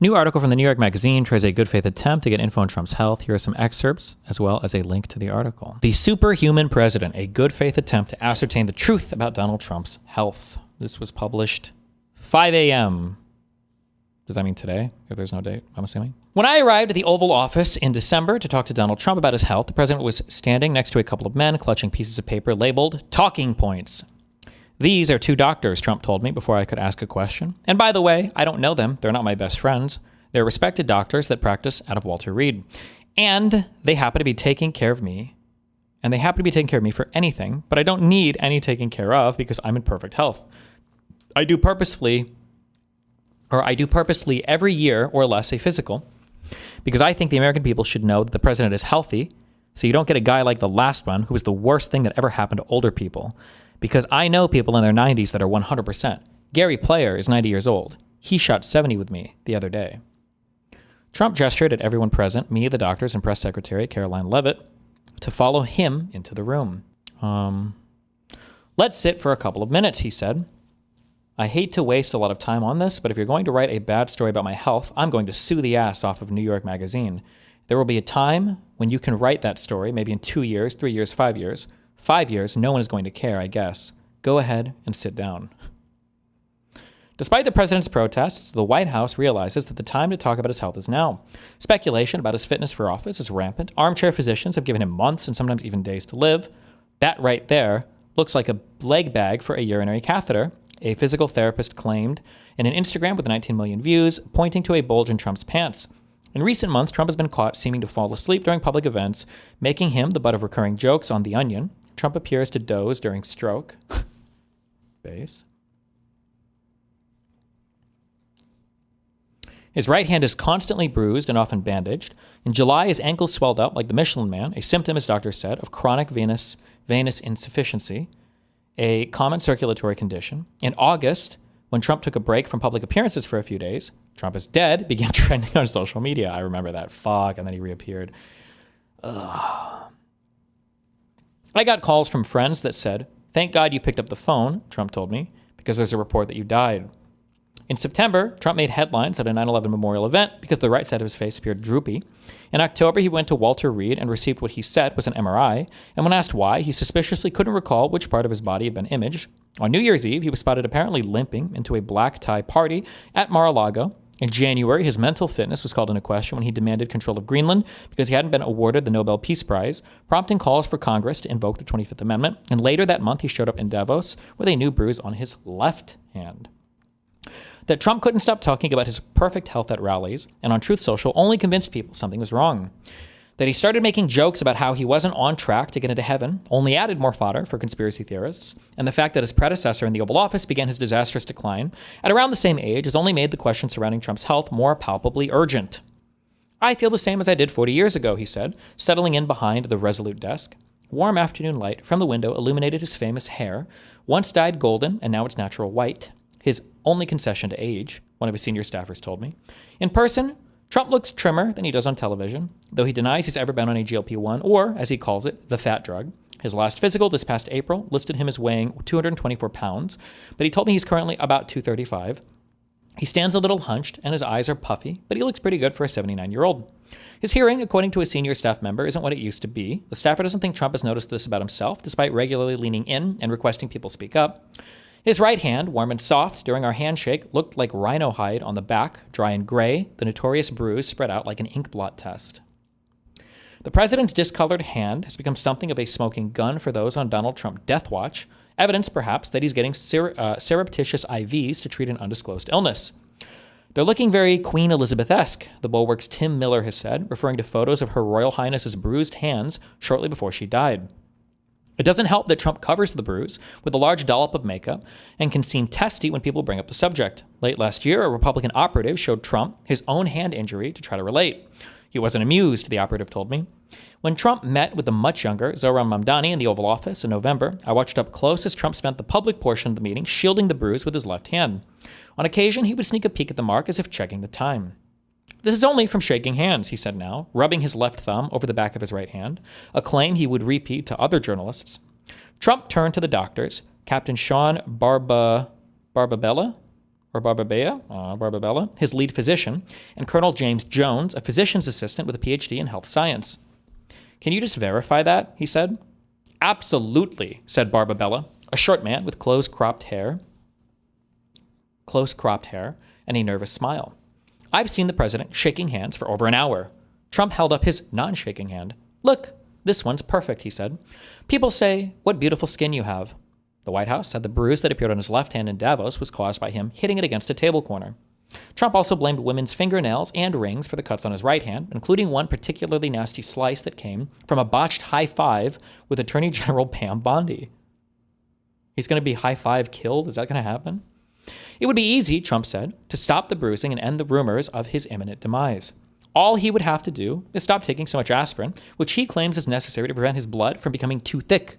New article from the New York Magazine tries a good faith attempt to get info on Trump's health. Here are some excerpts, as well as a link to the article. The Superhuman President, a good faith attempt to ascertain the truth about Donald Trump's health. This was published 5 a.m. Does that mean today? If there's no date, I'm assuming. When I arrived at the Oval Office in December to talk to Donald Trump about his health, the president was standing next to a couple of men clutching pieces of paper labeled talking points. These are two doctors, Trump told me before I could ask a question. And by the way, I don't know them. They're not my best friends. They're respected doctors that practice out of Walter Reed. And they happen to be taking care of me. And they happen to be taking care of me for anything, but I don't need any taking care of because I'm in perfect health. I do purposely every year or less a physical because I think the American people should know that the president is healthy, so you don't get a guy like the last one who was the worst thing that ever happened to older people. Because I know people in their 90s that are 100%. Gary Player is 90 years old. He shot 70 with me the other day. Trump gestured at everyone present, me, the doctors, and press secretary Caroline Leavitt, to follow him into the room. Let's sit for a couple of minutes, he said. I hate to waste a lot of time on this, but if you're going to write a bad story about my health, I'm going to sue the ass off of New York Magazine. There will be a time when you can write that story, maybe in 2 years, 3 years, 5 years. 5 years, no one is going to care, I guess. Go ahead and sit down. Despite the president's protests, the White House realizes that the time to talk about his health is now. Speculation about his fitness for office is rampant. Armchair physicians have given him months and sometimes even days to live. That right there looks like a leg bag for a urinary catheter, a physical therapist claimed in an Instagram with 19 million views, pointing to a bulge in Trump's pants. In recent months, Trump has been caught seeming to fall asleep during public events, making him the butt of recurring jokes on The Onion. Trump appears to doze during stroke. Based. His right hand is constantly bruised and often bandaged. In July, his ankles swelled up like the Michelin Man, a symptom, as doctors said, of chronic venous insufficiency, a common circulatory condition. In August, when Trump took a break from public appearances for a few days, Trump is dead began trending on social media. I remember that. Fuck, and then he reappeared. Ugh. I got calls from friends that said, "Thank God you picked up the phone," Trump told me, "because there's a report that you died." In September, Trump made headlines at a 9/11 memorial event because the right side of his face appeared droopy. In October, he went to Walter Reed and received what he said was an MRI, and when asked why, he suspiciously couldn't recall which part of his body had been imaged. On New Year's Eve, he was spotted apparently limping into a black tie party at Mar-a-Lago. In January, his mental fitness was called into question when he demanded control of Greenland because he hadn't been awarded the Nobel Peace Prize, prompting calls for Congress to invoke the 25th Amendment. And later that month, he showed up in Davos with a new bruise on his left hand. That Trump couldn't stop talking about his perfect health at rallies and on Truth Social only convinced people something was wrong. That he started making jokes about how he wasn't on track to get into heaven only added more fodder for conspiracy theorists, and the fact that his predecessor in the Oval Office began his disastrous decline at around the same age has only made the question surrounding Trump's health more palpably urgent. I feel the same as I did 40 years ago, he said, settling in behind the resolute desk. Warm afternoon light from the window illuminated his famous hair, once dyed golden and now it's natural white. His only concession to age, one of his senior staffers told me. In person, Trump looks trimmer than he does on television, though he denies he's ever been on a GLP-1 or, as he calls it, the fat drug. His last physical this past April listed him as weighing 224 pounds, but he told me he's currently about 235. He stands a little hunched and his eyes are puffy, but he looks pretty good for a 79-year-old. His hearing, according to a senior staff member, isn't what it used to be. The staffer doesn't think Trump has noticed this about himself, despite regularly leaning in and requesting people speak up. His right hand, warm and soft during our handshake, looked like rhino hide on the back, dry and gray, the notorious bruise spread out like an ink blot test. The president's discolored hand has become something of a smoking gun for those on Donald Trump death watch, evidence perhaps that he's getting surreptitious IVs to treat an undisclosed illness. They're looking very Queen Elizabeth-esque, the Bulwark's Tim Miller has said, referring to photos of Her Royal Highness's bruised hands shortly before she died. It doesn't help that Trump covers the bruise with a large dollop of makeup and can seem testy when people bring up the subject. Late last year, a Republican operative showed Trump his own hand injury to try to relate. He wasn't amused, the operative told me. When Trump met with the much younger Zohran Mamdani in the Oval Office in November, I watched up close as Trump spent the public portion of the meeting shielding the bruise with his left hand. On occasion, he would sneak a peek at the mark as if checking the time. This is only from shaking hands, he said now, rubbing his left thumb over the back of his right hand, a claim he would repeat to other journalists. Trump turned to the doctors, Captain Sean Barbabella, Barbabella, his lead physician, and Colonel James Jones, a physician's assistant with a PhD in health science. Can you just verify that? He said. Absolutely, said Barbabella, a short man with close-cropped hair, and a nervous smile. I've seen the president shaking hands for over an hour. Trump held up his non-shaking hand. Look, this one's perfect, he said. People say, what beautiful skin you have. The White House said the bruise that appeared on his left hand in Davos was caused by him hitting it against a table corner. Trump also blamed women's fingernails and rings for the cuts on his right hand, including one particularly nasty slice that came from a botched high five with Attorney General Pam Bondi. He's going to be high five killed? Is that going to happen? It would be easy, Trump said, to stop the bruising and end the rumors of his imminent demise. All he would have to do is stop taking so much aspirin, which he claims is necessary to prevent his blood from becoming too thick.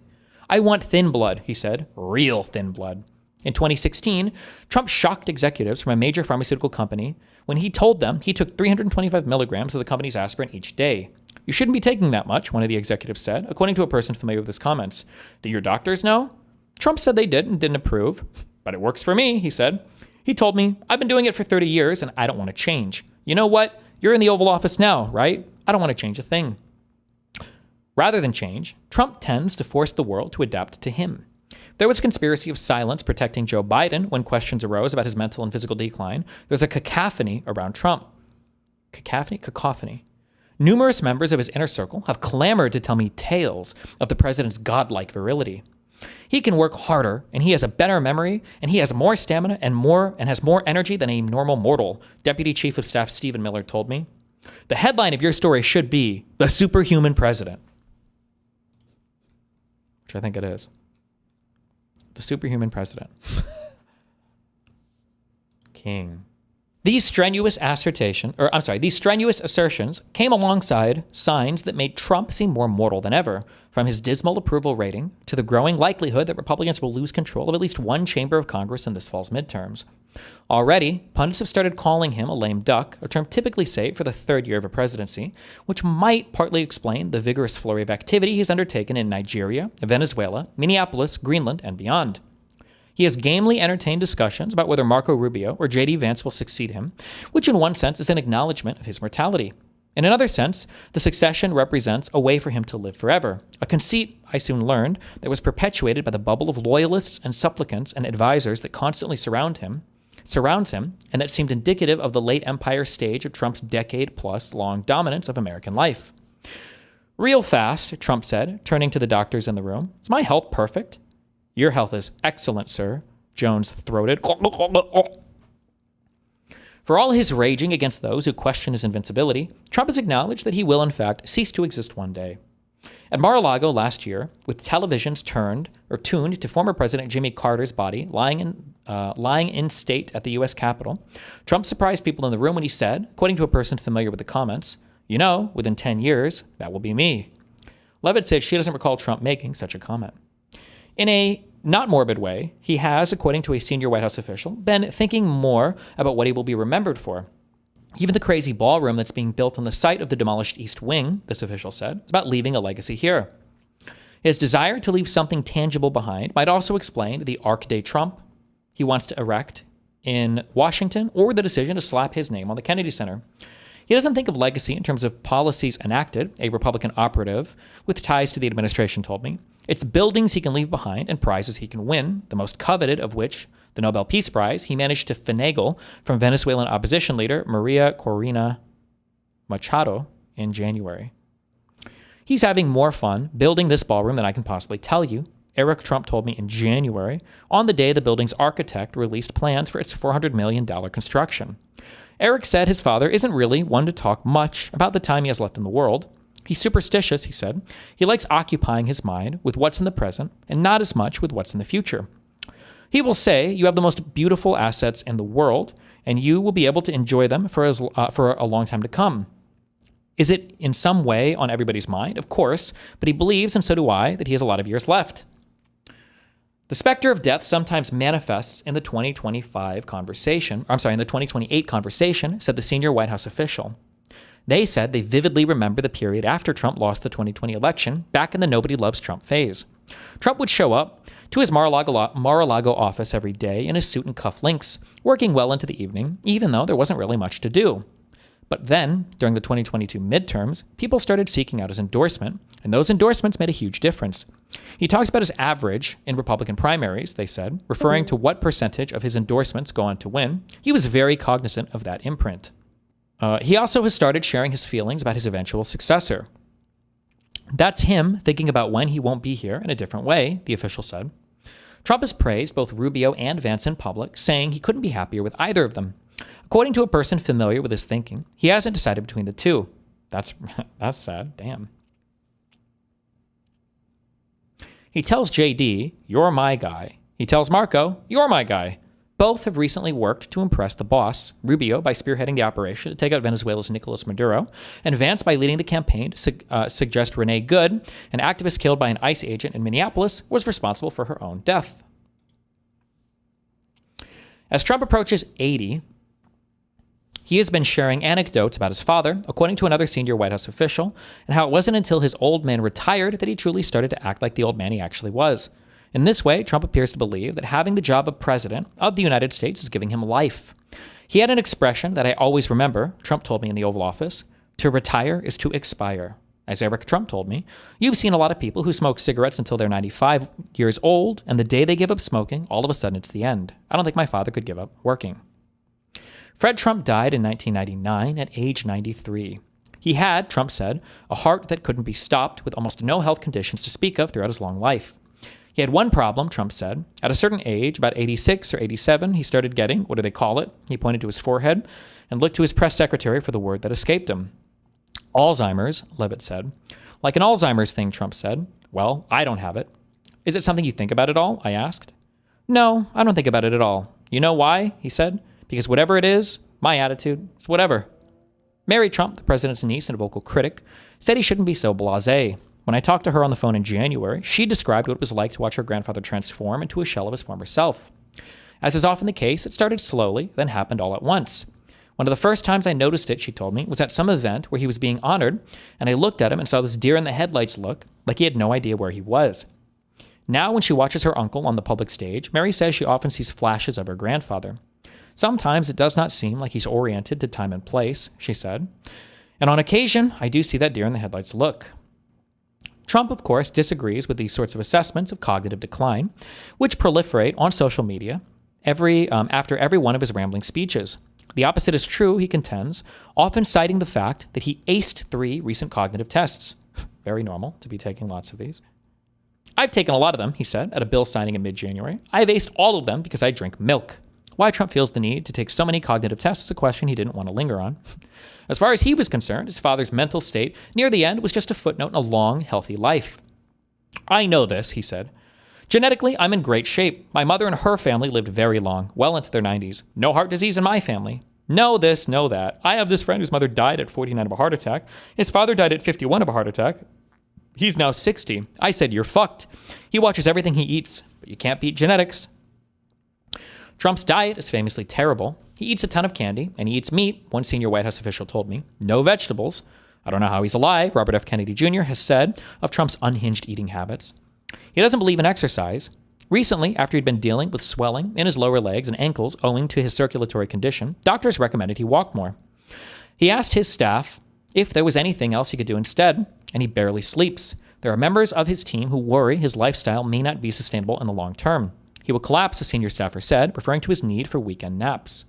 I want thin blood, he said, real thin blood. In 2016, Trump shocked executives from a major pharmaceutical company when he told them he took 325 milligrams of the company's aspirin each day. You shouldn't be taking that much, one of the executives said, according to a person familiar with his comments. Do your doctors know? Trump said they did and didn't approve. But it works for me, he said. He told me, I've been doing it for 30 years and I don't want to change. You know what? You're in the Oval Office now, right? I don't want to change a thing. Rather than change, Trump tends to force the world to adapt to him. There was a conspiracy of silence protecting Joe Biden when questions arose about his mental and physical decline. There's a cacophony around Trump. Cacophony. Numerous members of his inner circle have clamored to tell me tales of the president's godlike virility. He can work harder, and he has a better memory, and he has more stamina and has more energy than a normal mortal, Deputy Chief of Staff Stephen Miller told me. The headline of your story should be, The Superhuman President. Which I think it is. The Superhuman President. King. These strenuous assertions came alongside signs that made Trump seem more mortal than ever, from his dismal approval rating to the growing likelihood that Republicans will lose control of at least one chamber of Congress in this fall's midterms. Already, pundits have started calling him a lame duck, a term typically saved for the third year of a presidency, which might partly explain the vigorous flurry of activity he's undertaken in Nigeria, Venezuela, Minneapolis, Greenland, and beyond. He has gamely entertained discussions about whether Marco Rubio or J.D. Vance will succeed him, which in one sense is an acknowledgement of his mortality. In another sense, the succession represents a way for him to live forever, a conceit, I soon learned, that was perpetuated by the bubble of loyalists and supplicants and advisors that constantly surrounds him, and that seemed indicative of the late empire stage of Trump's decade-plus long dominance of American life. Real fast, Trump said, turning to the doctors in the room. Is my health perfect? Your health is excellent, sir, Jones throated. For all his raging against those who question his invincibility, Trump has acknowledged that he will, in fact, cease to exist one day. At Mar-a-Lago last year, with televisions tuned to former President Jimmy Carter's body lying in state at the U.S. Capitol, Trump surprised people in the room when he said, according to a person familiar with the comments, you know, within 10 years, that will be me. Levitt said she doesn't recall Trump making such a comment. In a not morbid way, he has, according to a senior White House official, been thinking more about what he will be remembered for. Even the crazy ballroom that's being built on the site of the demolished East Wing, this official said, is about leaving a legacy here. His desire to leave something tangible behind might also explain the Arc de Trump he wants to erect in Washington, or the decision to slap his name on the Kennedy Center. He doesn't think of legacy in terms of policies enacted, a Republican operative with ties to the administration told me. It's buildings he can leave behind and prizes he can win, the most coveted of which, the Nobel Peace Prize, he managed to finagle from Venezuelan opposition leader Maria Corina Machado in January. He's having more fun building this ballroom than I can possibly tell you, Eric Trump told me in January, on the day the building's architect released plans for its $400 million construction. Eric said his father isn't really one to talk much about the time he has left in the world. He's superstitious, he said. He likes occupying his mind with what's in the present and not as much with what's in the future. He will say you have the most beautiful assets in the world, and you will be able to enjoy them for a long time to come. Is it in some way on everybody's mind? Of course, but he believes, and so do I, that he has a lot of years left. The specter of death sometimes manifests in the 2028 conversation, said the senior White House official. They said they vividly remember the period after Trump lost the 2020 election, back in the nobody loves Trump phase. Trump would show up to his Mar-a-Lago office every day in his suit and cufflinks, working well into the evening, even though there wasn't really much to do. But then, during the 2022 midterms, people started seeking out his endorsement, and those endorsements made a huge difference. He talks about his average in Republican primaries, they said, referring to what percentage of his endorsements go on to win. He was very cognizant of that imprint. He also has started sharing his feelings about his eventual successor. That's him thinking about when he won't be here in a different way, the official said. Trump has praised both Rubio and Vance in public, saying he couldn't be happier with either of them. According to a person familiar with his thinking, he hasn't decided between the two. That's sad. Damn. He tells JD, "You're my guy." He tells Marco, "You're my guy." Both have recently worked to impress the boss, Rubio by spearheading the operation to take out Venezuela's Nicolas Maduro, and Vance by leading the campaign to suggest Renee Good, an activist killed by an ICE agent in Minneapolis, was responsible for her own death. As Trump approaches 80, he has been sharing anecdotes about his father, according to another senior White House official, and how it wasn't until his old man retired that he truly started to act like the old man he actually was. In this way, Trump appears to believe that having the job of president of the United States is giving him life. He had an expression that I always remember, Trump told me in the Oval Office: "To retire is to expire." As Eric Trump told me, "You've seen a lot of people who smoke cigarettes until they're 95 years old, and the day they give up smoking, all of a sudden it's the end. I don't think my father could give up working." Fred Trump died in 1999 at age 93. He had, Trump said, a heart that couldn't be stopped, with almost no health conditions to speak of throughout his long life. He had one problem, Trump said. At a certain age, about 86 or 87, he started getting, what do they call it? He pointed to his forehead and looked to his press secretary for the word that escaped him. Alzheimer's, Levitt said. Like an Alzheimer's thing, Trump said. Well, I don't have it. Is it something you think about at all? I asked. No, I don't think about it at all. You know why? He said. Because whatever it is, my attitude is whatever. Mary Trump, the president's niece and a vocal critic, said he shouldn't be so blasé. When I talked to her on the phone in January, she described what it was like to watch her grandfather transform into a shell of his former self. As is often the case, it started slowly, then happened all at once. One of the first times I noticed it, she told me, was at some event where he was being honored, and I looked at him and saw this deer in the headlights look, like he had no idea where he was. Now, when she watches her uncle on the public stage, Mary says she often sees flashes of her grandfather. Sometimes it does not seem like he's oriented to time and place, she said. And on occasion, I do see that deer in the headlights look. Trump, of course, disagrees with these sorts of assessments of cognitive decline, which proliferate on social media after every one of his rambling speeches. The opposite is true, he contends, often citing the fact that he aced 3 recent cognitive tests. Very normal to be taking lots of these. I've taken a lot of them, he said, at a bill signing in mid-January. I've aced all of them because I drink milk. Why Trump feels the need to take so many cognitive tests is a question he didn't want to linger on. As far as he was concerned, his father's mental state near the end was just a footnote in a long, healthy life. I know this, he said. Genetically, I'm in great shape. My mother and her family lived very long, well into their 90s. No heart disease in my family. No this, no that. I have this friend whose mother died at 49 of a heart attack. His father died at 51 of a heart attack. He's now 60. I said, you're fucked. He watches everything he eats, but you can't beat genetics. Trump's diet is famously terrible. He eats a ton of candy, and he eats meat, one senior White House official told me. No vegetables. I don't know how he's alive, Robert F. Kennedy Jr. has said of Trump's unhinged eating habits. He doesn't believe in exercise. Recently, after he'd been dealing with swelling in his lower legs and ankles owing to his circulatory condition, doctors recommended he walk more. He asked his staff if there was anything else he could do instead, and he barely sleeps. There are members of his team who worry his lifestyle may not be sustainable in the long term. He will collapse, a senior staffer said, referring to his need for weekend naps.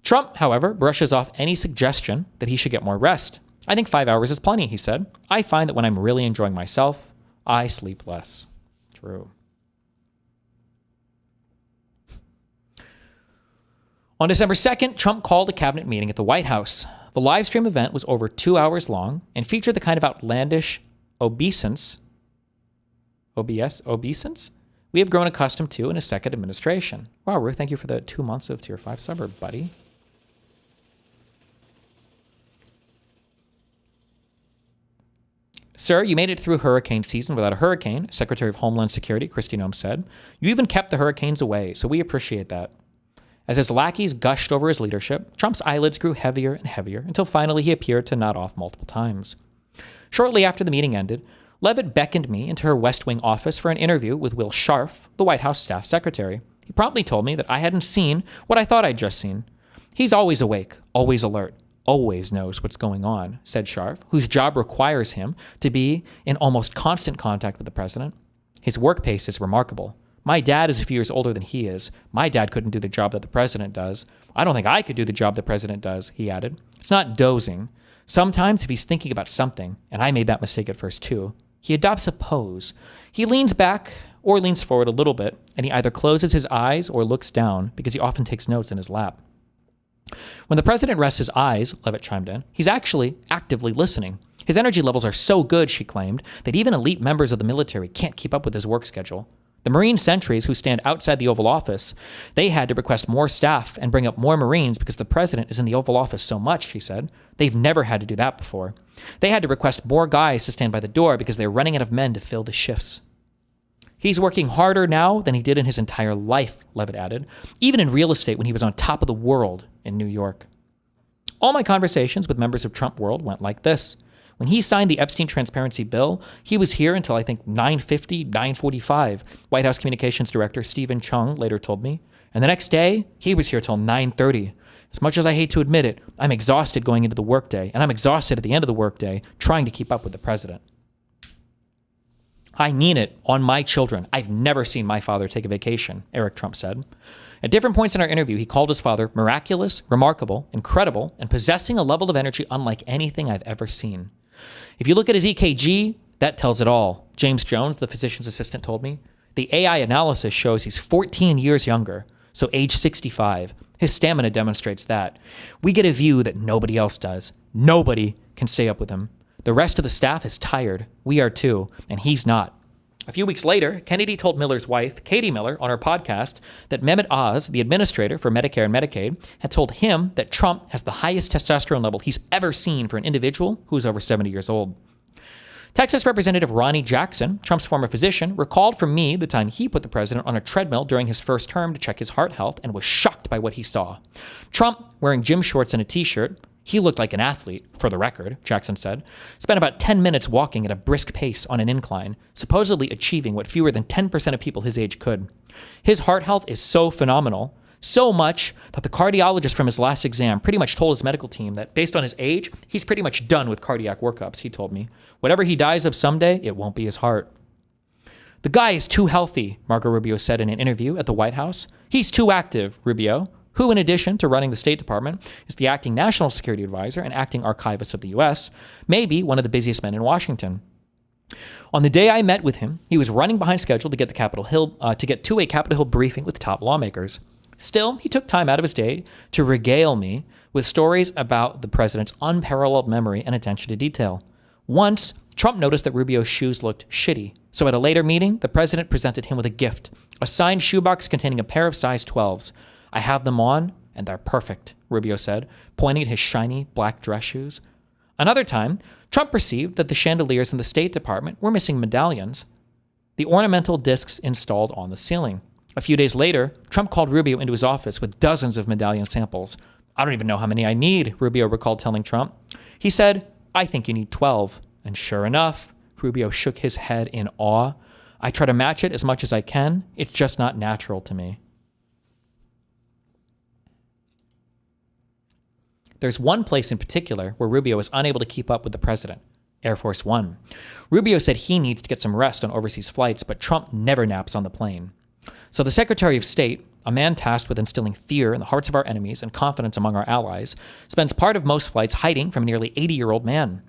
Trump, however, brushes off any suggestion that he should get more rest. I think 5 hours is plenty, he said. I find that when I'm really enjoying myself, I sleep less. True. On December 2nd, Trump called a cabinet meeting at the White House. The live stream event was over 2 hours long and featured the kind of outlandish obeisance we have grown accustomed to in his second administration. Wow, Ruth, thank you for the 2 months of Tier 5 suburb, buddy. Sir, you made it through hurricane season without a hurricane, Secretary of Homeland Security Kristi Noem said. You even kept the hurricanes away, so we appreciate that. As his lackeys gushed over his leadership, Trump's eyelids grew heavier and heavier until finally he appeared to nod off multiple times. Shortly after the meeting ended, Levitt beckoned me into her West Wing office for an interview with Will Scharf, the White House staff secretary. He promptly told me that I hadn't seen what I thought I'd just seen. He's always awake, always alert, always knows what's going on, said Scharf, whose job requires him to be in almost constant contact with the president. His work pace is remarkable. My dad is a few years older than he is. My dad couldn't do the job that the president does. I don't think I could do the job the president does, he added. It's not dozing. Sometimes if he's thinking about something, and I made that mistake at first too, he adopts a pose. He leans back or leans forward a little bit, and he either closes his eyes or looks down because he often takes notes in his lap. When the president rests his eyes, Levitt chimed in, he's actually actively listening. His energy levels are so good, she claimed, that even elite members of the military can't keep up with his work schedule. The Marine sentries who stand outside the Oval Office, they had to request more staff and bring up more Marines because the president is in the Oval Office so much, she said. They've never had to do that before. They had to request more guys to stand by the door because they're running out of men to fill the shifts. He's working harder now than he did in his entire life, Levitt added, even in real estate when he was on top of the world in New York. All my conversations with members of Trump world went like this. When he signed the Epstein transparency bill, he was here until I think 9:50, 9:45, White House Communications Director Stephen Chung later told me. And the next day, he was here till 9:30. As much as I hate to admit it, I'm exhausted going into the workday, and I'm exhausted at the end of the workday trying to keep up with the president. I mean it on my children. I've never seen my father take a vacation, Eric Trump said. At different points in our interview, he called his father miraculous, remarkable, incredible, and possessing a level of energy unlike anything I've ever seen. If you look at his EKG, that tells it all. James Jones, the physician's assistant, told me. The AI analysis shows he's 14 years younger, so age 65. His stamina demonstrates that. We get a view that nobody else does. Nobody can stay up with him. The rest of the staff is tired. We are too, and he's not. A few weeks later, Kennedy told Miller's wife, Katie Miller, on her podcast that Mehmet Oz, the administrator for Medicare and Medicaid, had told him that Trump has the highest testosterone level he's ever seen for an individual who is over 70 years old. Texas Representative Ronnie Jackson, Trump's former physician, recalled from me the time he put the president on a treadmill during his first term to check his heart health and was shocked by what he saw. Trump, wearing gym shorts and a t-shirt, he looked like an athlete, for the record, Jackson said, spent about 10 minutes walking at a brisk pace on an incline, supposedly achieving what fewer than 10% of people his age could. His heart health is so phenomenal, so much that the cardiologist from his last exam pretty much told his medical team that based on his age, he's pretty much done with cardiac workups, he told me. Whatever he dies of someday, it won't be his heart. The guy is too healthy, Marco Rubio said in an interview at the White House. He's too active, Rubio, who, in addition to running the State Department, is the acting National Security Advisor and acting Archivist of the U.S., may be one of the busiest men in Washington. On the day I met with him, he was running behind schedule to get to a Capitol Hill briefing with top lawmakers. Still, he took time out of his day to regale me with stories about the president's unparalleled memory and attention to detail. Once, Trump noticed that Rubio's shoes looked shitty, so at a later meeting, the president presented him with a gift, a signed shoebox containing a pair of size 12s. I have them on, and they're perfect, Rubio said, pointing at his shiny black dress shoes. Another time, Trump perceived that the chandeliers in the State Department were missing medallions, the ornamental discs installed on the ceiling. A few days later, Trump called Rubio into his office with dozens of medallion samples. I don't even know how many I need, Rubio recalled telling Trump. He said, I think you need 12. And sure enough, Rubio shook his head in awe. I try to match it as much as I can. It's just not natural to me. There's one place in particular where Rubio is unable to keep up with the president, Air Force One. Rubio said he needs to get some rest on overseas flights, but Trump never naps on the plane. So the Secretary of State, a man tasked with instilling fear in the hearts of our enemies and confidence among our allies, spends part of most flights hiding from a nearly 80-year-old man.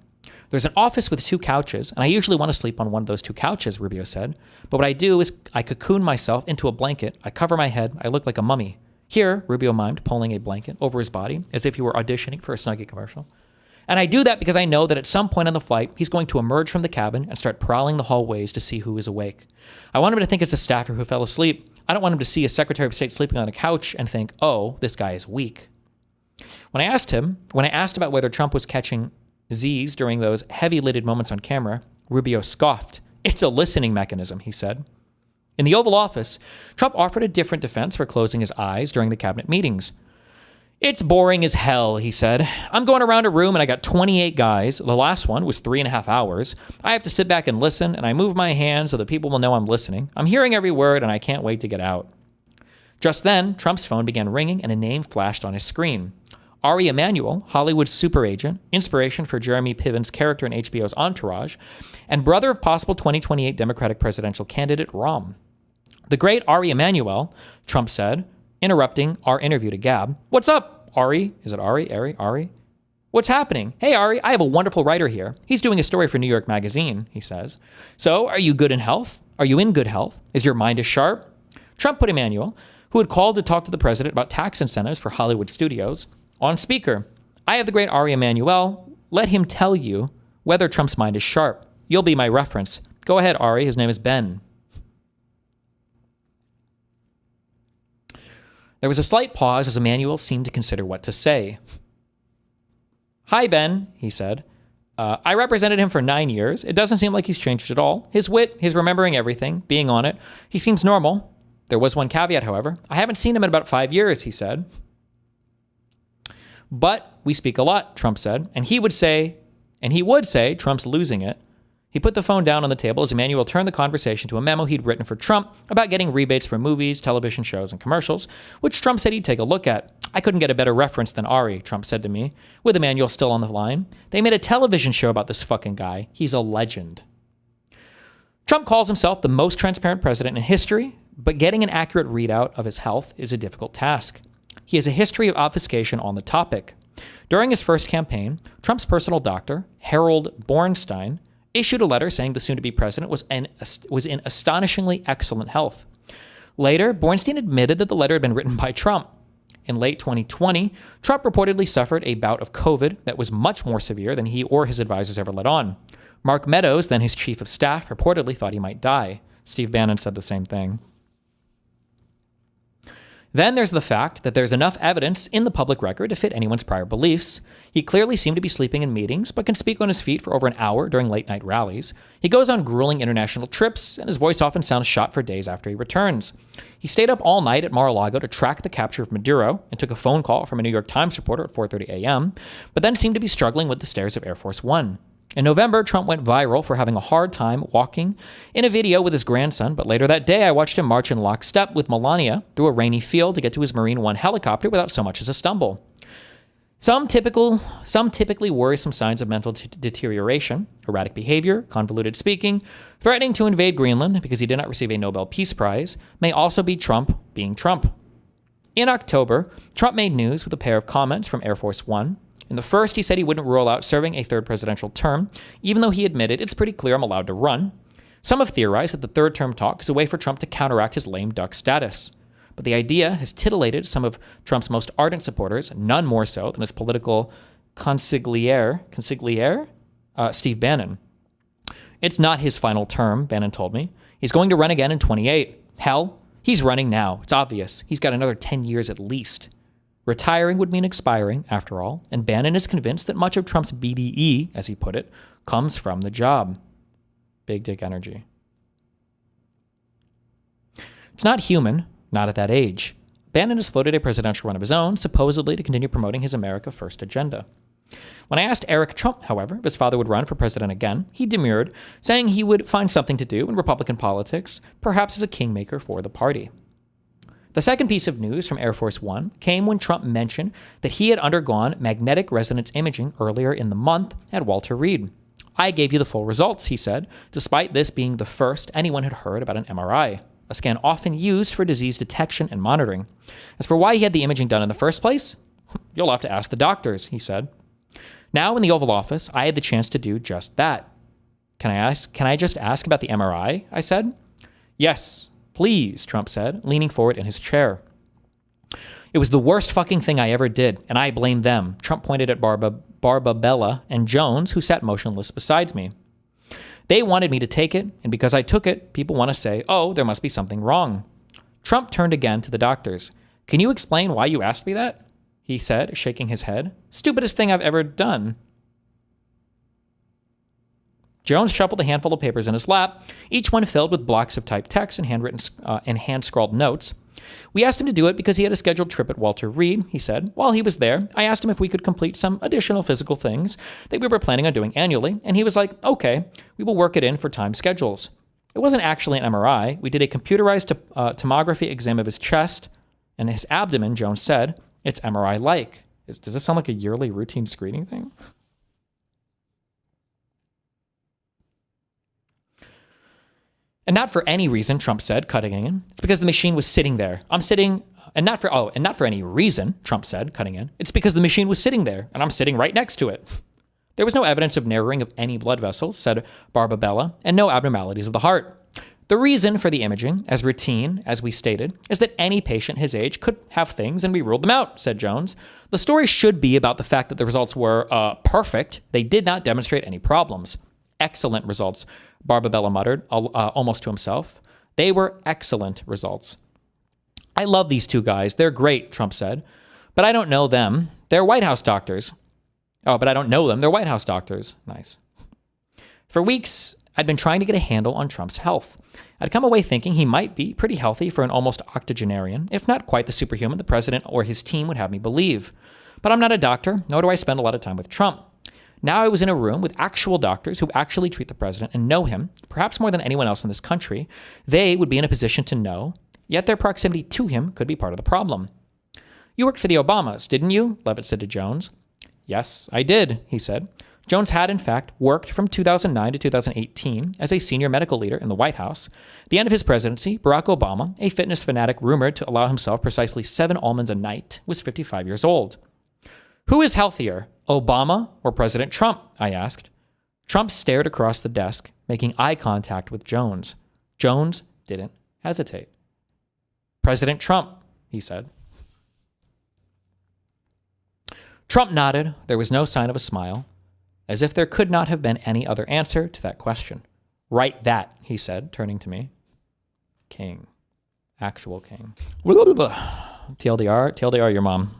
There's an office with 2 couches, and I usually want to sleep on one of those 2 couches, Rubio said. But what I do is I cocoon myself into a blanket, I cover my head, I look like a mummy. Here, Rubio mimed, pulling a blanket over his body as if he were auditioning for a Snuggie commercial. And I do that because I know that at some point on the flight, he's going to emerge from the cabin and start prowling the hallways to see who is awake. I want him to think it's a staffer who fell asleep. I don't want him to see a Secretary of State sleeping on a couch and think, oh, this guy is weak. When I asked about whether Trump was catching Z's during those heavy-lidded moments on camera, Rubio scoffed. It's a listening mechanism, he said. In the Oval Office, Trump offered a different defense for closing his eyes during the cabinet meetings. It's boring as hell, he said. I'm going around a room and I got 28 guys. The last one was 3.5 hours. I have to sit back and listen, and I move my hands so that people will know I'm listening. I'm hearing every word and I can't wait to get out. Just then, Trump's phone began ringing and a name flashed on his screen. Ari Emanuel, Hollywood's super agent, inspiration for Jeremy Piven's character in HBO's Entourage, and brother of possible 2028 Democratic presidential candidate Rahm. The great Ari Emanuel, Trump said, interrupting our interview to Gab. What's up, Ari? Is it Ari? Ari? What's happening? Hey, Ari, I have a wonderful writer here. He's doing a story for New York Magazine, he says. So, are you good in health? Are you in good health? Is your mind as sharp? Trump put Emanuel, who had called to talk to the president about tax incentives for Hollywood studios, on speaker. I have the great Ari Emanuel. Let him tell you whether Trump's mind is sharp. You'll be my reference. Go ahead, Ari. His name is Ben. There was a slight pause as Emanuel seemed to consider what to say. Hi, Ben, he said. I represented him for 9 years. It doesn't seem like he's changed at all. His wit, his remembering everything, being on it, he seems normal. There was one caveat, however. I haven't seen him in about 5 years, he said. But we speak a lot, Trump said, and he would say Trump's losing it. He put the phone down on the table as Emanuel turned the conversation to a memo he'd written for Trump about getting rebates for movies, television shows, and commercials, which Trump said he'd take a look at. I couldn't get a better reference than Ari, Trump said to me, with Emanuel still on the line. They made a television show about this fucking guy. He's a legend. Trump calls himself the most transparent president in history, but getting an accurate readout of his health is a difficult task. He has a history of obfuscation on the topic. During his first campaign, Trump's personal doctor, Harold Bornstein, issued a letter saying the soon-to-be president was in astonishingly excellent health. Later, Bornstein admitted that the letter had been written by Trump. In late 2020, Trump reportedly suffered a bout of COVID that was much more severe than he or his advisors ever let on. Mark Meadows, then his chief of staff, reportedly thought he might die. Steve Bannon said the same thing. Then there's the fact that there's enough evidence in the public record to fit anyone's prior beliefs. He clearly seemed to be sleeping in meetings, but can speak on his feet for over an hour during late-night rallies. He goes on grueling international trips, and his voice often sounds shot for days after he returns. He stayed up all night at Mar-a-Lago to track the capture of Maduro and took a phone call from a New York Times reporter at 4:30 a.m., but then seemed to be struggling with the stairs of Air Force One. In November, Trump went viral for having a hard time walking in a video with his grandson, but later that day I watched him march in lockstep with Melania through a rainy field to get to his Marine One helicopter without so much as a stumble. Some typically worrisome signs of mental deterioration, erratic behavior, convoluted speaking, threatening to invade Greenland because he did not receive a Nobel Peace Prize, may also be Trump being Trump. In October, Trump made news with a pair of comments from Air Force One. In the first, he said he wouldn't rule out serving a third presidential term, even though he admitted it's pretty clear I'm allowed to run. Some have theorized that the third term talk is a way for Trump to counteract his lame duck status. But the idea has titillated some of Trump's most ardent supporters, none more so than his political consigliere, Steve Bannon. It's not his final term, Bannon told me. He's going to run again in 28. Hell, he's running now. It's obvious. He's got another 10 years at least. Retiring would mean expiring, after all, and Bannon is convinced that much of Trump's BDE, as he put it, comes from the job. Big dick energy. It's not human, not at that age. Bannon has floated a presidential run of his own, supposedly to continue promoting his America First agenda. When I asked Eric Trump, however, if his father would run for president again, he demurred, saying he would find something to do in Republican politics, perhaps as a kingmaker for the party. The second piece of news from Air Force One came when Trump mentioned that he had undergone magnetic resonance imaging earlier in the month at Walter Reed. I gave you the full results, he said, despite this being the first anyone had heard about an MRI, a scan often used for disease detection and monitoring. As for why he had the imaging done in the first place, you'll have to ask the doctors, he said. Now in the Oval Office, I had the chance to do just that. Can I just ask about the MRI? I said. Yes, please, Trump said, leaning forward in his chair. It was the worst fucking thing I ever did, and I blame them. Trump pointed at Barbabella and Jones, who sat motionless beside me. They wanted me to take it, and because I took it, people want to say, oh, there must be something wrong. Trump turned again to the doctors. Can you explain why you asked me that? He said, shaking his head. Stupidest thing I've ever done. Jones shuffled a handful of papers in his lap, each one filled with blocks of typed text and handwritten and hand-scrawled notes. We asked him to do it because he had a scheduled trip at Walter Reed, he said. While he was there, I asked him if we could complete some additional physical things that we were planning on doing annually, and he was like, okay, we will work it in for time schedules. It wasn't actually an MRI. We did a computerized tomography exam of his chest, And his abdomen, Jones said, it's MRI-like. Does this sound like a yearly routine screening thing? And not for any reason, Trump said, cutting in. It's because the machine was sitting there. I'm sitting, and not for any reason, Trump said, cutting in. It's because the machine was sitting there, and I'm sitting right next to it. There was no evidence of narrowing of any blood vessels, said Barbabella, and no abnormalities of the heart. The reason for the imaging, as routine as we stated, is that any patient his age could have things and we ruled them out, said Jones. The story should be about the fact that the results were perfect. They did not demonstrate any problems. Excellent results, Barbabella muttered, almost to himself. They were excellent results. I love these two guys. They're great, Trump said. But I don't know them. They're White House doctors. Oh, but I don't know them. They're White House doctors. Nice. For weeks, I'd been trying to get a handle on Trump's health. I'd come away thinking he might be pretty healthy for an almost octogenarian, if not quite the superhuman the president or his team would have me believe. But I'm not a doctor, nor do I spend a lot of time with Trump. Now I was in a room with actual doctors who actually treat the president and know him, perhaps more than anyone else in this country. They would be in a position to know, yet their proximity to him could be part of the problem. You worked for the Obamas, didn't you? Levitt said to Jones. Yes, I did, he said. Jones had, in fact, worked from 2009 to 2018 as a senior medical leader in the White House. At the end of his presidency, Barack Obama, a fitness fanatic rumored to allow himself precisely 7 almonds a night, was 55 years old. Who is healthier, Obama or President Trump? I asked. Trump stared across the desk, making eye contact with Jones. Jones didn't hesitate. President Trump, he said. Trump nodded. There was no sign of a smile, as if there could not have been any other answer to that question. Write that, he said, turning to me. King. Actual king. TLDR, your mom.